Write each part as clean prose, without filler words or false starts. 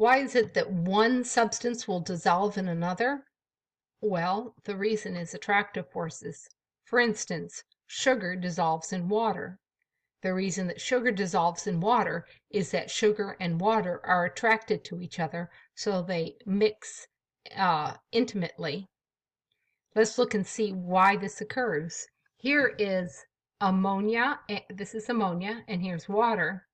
Why is it that one substance will dissolve in another? Well, the reason is attractive forces. For instance, sugar dissolves in water. The reason that sugar dissolves in water is that sugar and water are attracted to each other, so they mix intimately. Let's look and see why this occurs. Here is ammonia. This is ammonia, and here's water.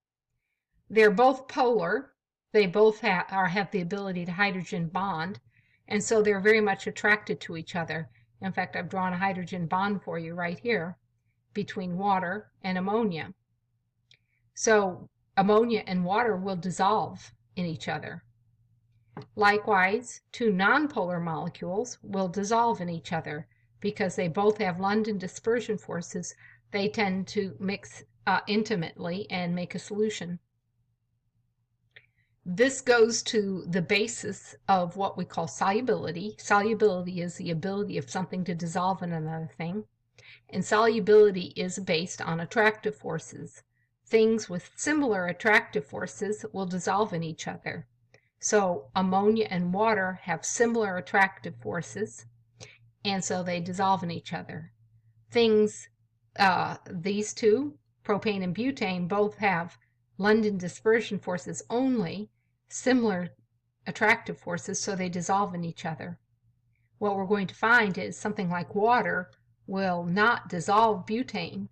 They're both polar. They both have the ability to hydrogen bond, and so they're very much attracted to each other. In fact, I've drawn a hydrogen bond for you right here between water and ammonia. So ammonia and water will dissolve in each other. Likewise, two nonpolar molecules will dissolve in each other because they both have London dispersion forces. They tend to mix intimately and make a solution. This goes to the basis of what we call solubility. Solubility is the ability of something to dissolve in another thing, and solubility is based on attractive forces. Things with similar attractive forces will dissolve in each other. So ammonia and water have similar attractive forces, and so they dissolve in each other. These two, propane and butane, both have London dispersion forces only, similar attractive forces, so they dissolve in each other. What we're going to find is something like water will not dissolve butane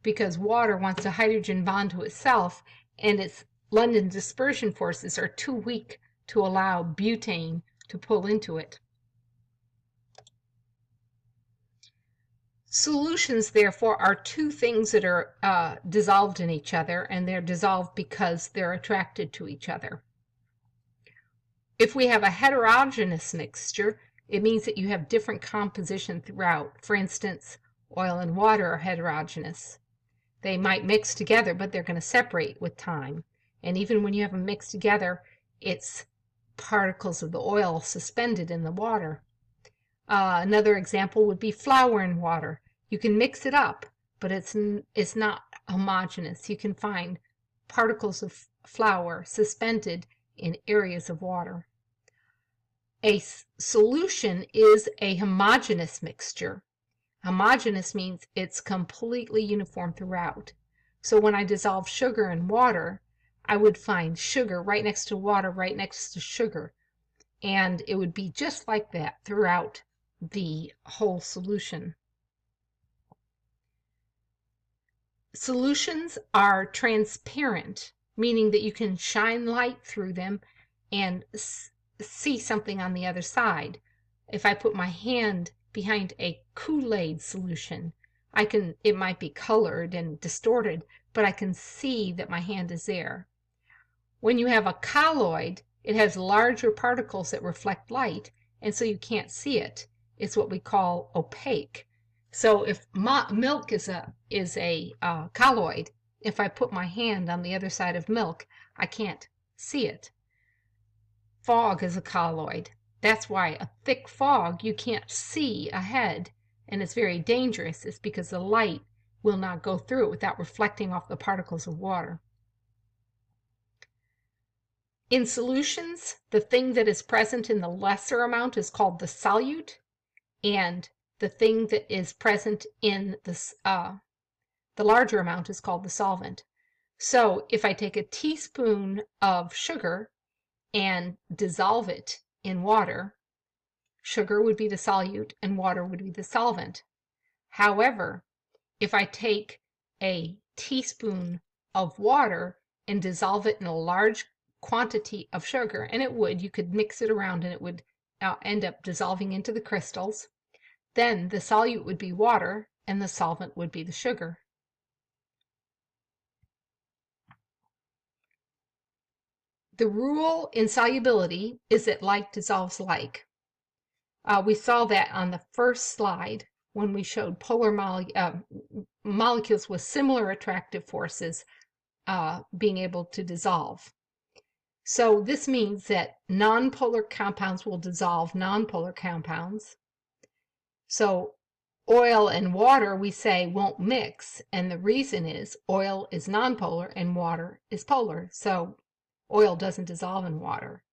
because water wants a hydrogen bond to itself, and its London dispersion forces are too weak to allow butane to pull into it. Solutions, therefore, are two things that are dissolved in each other, and they're dissolved because they're attracted to each other. If we have a heterogeneous mixture, it means that you have different composition throughout. For instance, oil and water are heterogeneous. They might mix together, but they're going to separate with time. And even when you have them mixed together, it's particles of the oil suspended in the water. Another example would be flour and water. You can mix it up, but it's not homogeneous. You can find particles of flour suspended in areas of water. A solution is a homogeneous mixture. Homogeneous means it's completely uniform throughout. So when I dissolve sugar in water, I would find sugar right next to water, right next to sugar. And it would be just like that throughout the whole solution. Solutions are transparent, meaning that you can shine light through them and see something on the other side. If I put my hand behind a Kool-Aid solution, it might be colored and distorted, but I can see that my hand is there. When you have a colloid, it has larger particles that reflect light, and so you can't see it. It's what we call opaque. So if milk is a colloid, if I put my hand on the other side of milk, I can't see it. Fog is a colloid. That's why a thick fog, you can't see ahead, and it's very dangerous. It's because the light will not go through it without reflecting off the particles of water. In solutions, the thing that is present in the lesser amount is called the solute, and the thing that is present in the larger amount is called the solvent. So if I take a teaspoon of sugar and dissolve it in water, sugar would be the solute and water would be the solvent. However, if I take a teaspoon of water and dissolve it in a large quantity of sugar, and you could mix it around and it would end up dissolving into the crystals, then the solute would be water and the solvent would be the sugar. The rule in solubility is that like dissolves like. We saw that on the first slide when we showed polar molecules with similar attractive forces being able to dissolve. So this means that nonpolar compounds will dissolve nonpolar compounds. So oil and water, we say, won't mix, and the reason is oil is nonpolar and water is polar. So oil doesn't dissolve in water.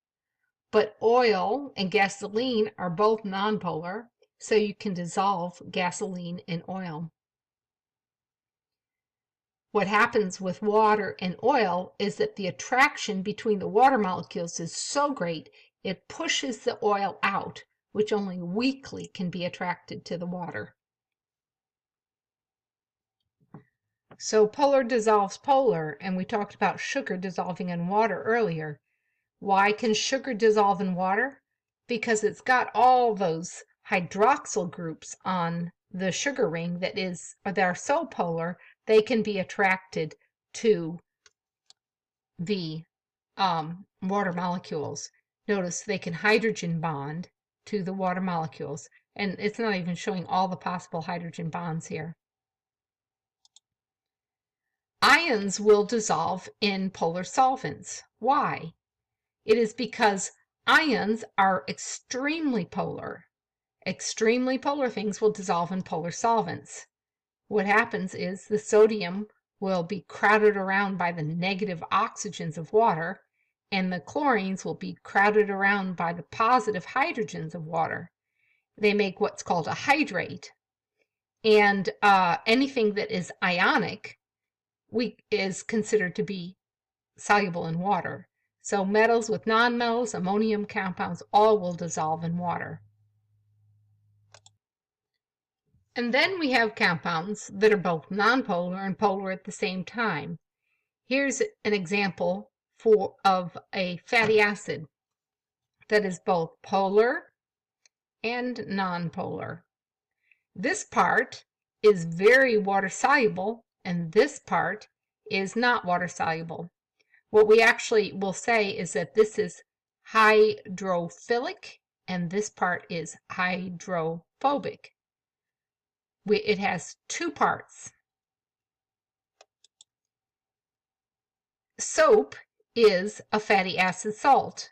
But oil and gasoline are both nonpolar, so you can dissolve gasoline in oil. What happens with water and oil is that the attraction between the water molecules is so great, it pushes the oil out, which only weakly can be attracted to the water. So polar dissolves polar, and we talked about sugar dissolving in water earlier. Why can sugar dissolve in water? Because it's got all those hydroxyl groups on the sugar ring that are so polar they can be attracted to the water molecules. Notice they can hydrogen bond to the water molecules, and it's not even showing all the possible hydrogen bonds here. Ions will dissolve in polar solvents. Why? It is because ions are extremely polar. Extremely polar things will dissolve in polar solvents. What happens is the sodium will be crowded around by the negative oxygens of water, and the chlorines will be crowded around by the positive hydrogens of water. They make what's called a hydrate. And anything that is ionic is considered to be soluble in water. So metals with nonmetals, ammonium compounds, all will dissolve in water. And then we have compounds that are both nonpolar and polar at the same time. Here's an example of a fatty acid that is both polar and nonpolar. This part is very water soluble, and this part is not water soluble. What we actually will say is that this is hydrophilic and this part is hydrophobic. It has two parts. Soap is a fatty acid salt.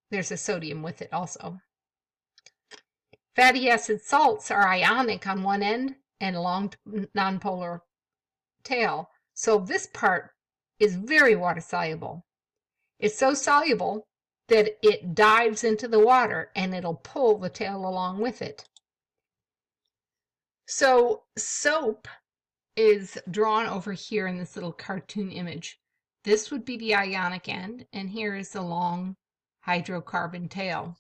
There's a sodium with it also. Fatty acid salts are ionic on one end and a long nonpolar tail. So this part is very water soluble. It's so soluble that it dives into the water and it'll pull the tail along with it. So soap is drawn over here in this little cartoon image. This would be the ionic end, and here is the long hydrocarbon tail.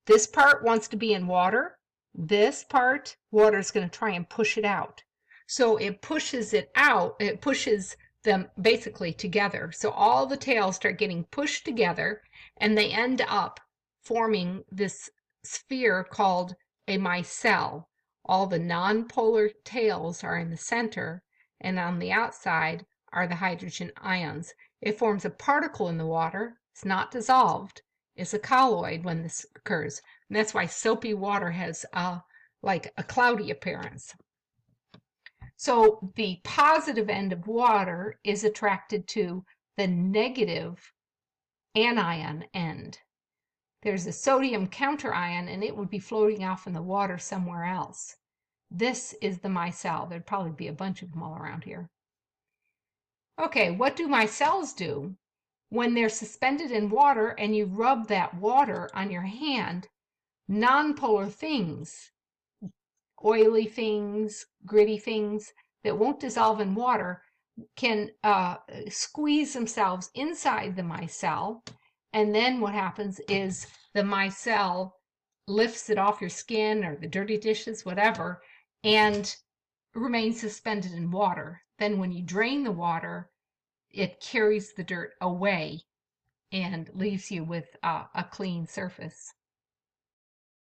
This part wants to be in water. This part, water is going to try and push it out. So it pushes it out, it pushes them basically together. So all the tails start getting pushed together, and they end up forming this sphere called a micelle. All the nonpolar tails are in the center, and on the outside are the hydrogen ions. It forms a particle in the water. It's not dissolved. It's a colloid when this occurs. And that's why soapy water has like a cloudy appearance. So the positive end of water is attracted to the negative anion end. There's a sodium counterion, and it would be floating off in the water somewhere else. This is the micelle. There'd probably be a bunch of them all around here. Okay, what do micelles do? When they're suspended in water and you rub that water on your hand, nonpolar things, oily things, gritty things that won't dissolve in water can squeeze themselves inside the micelle, and then what happens is the micelle lifts it off your skin or the dirty dishes, whatever, and remains suspended in water. Then when you drain the water, it carries the dirt away and leaves you with a clean surface.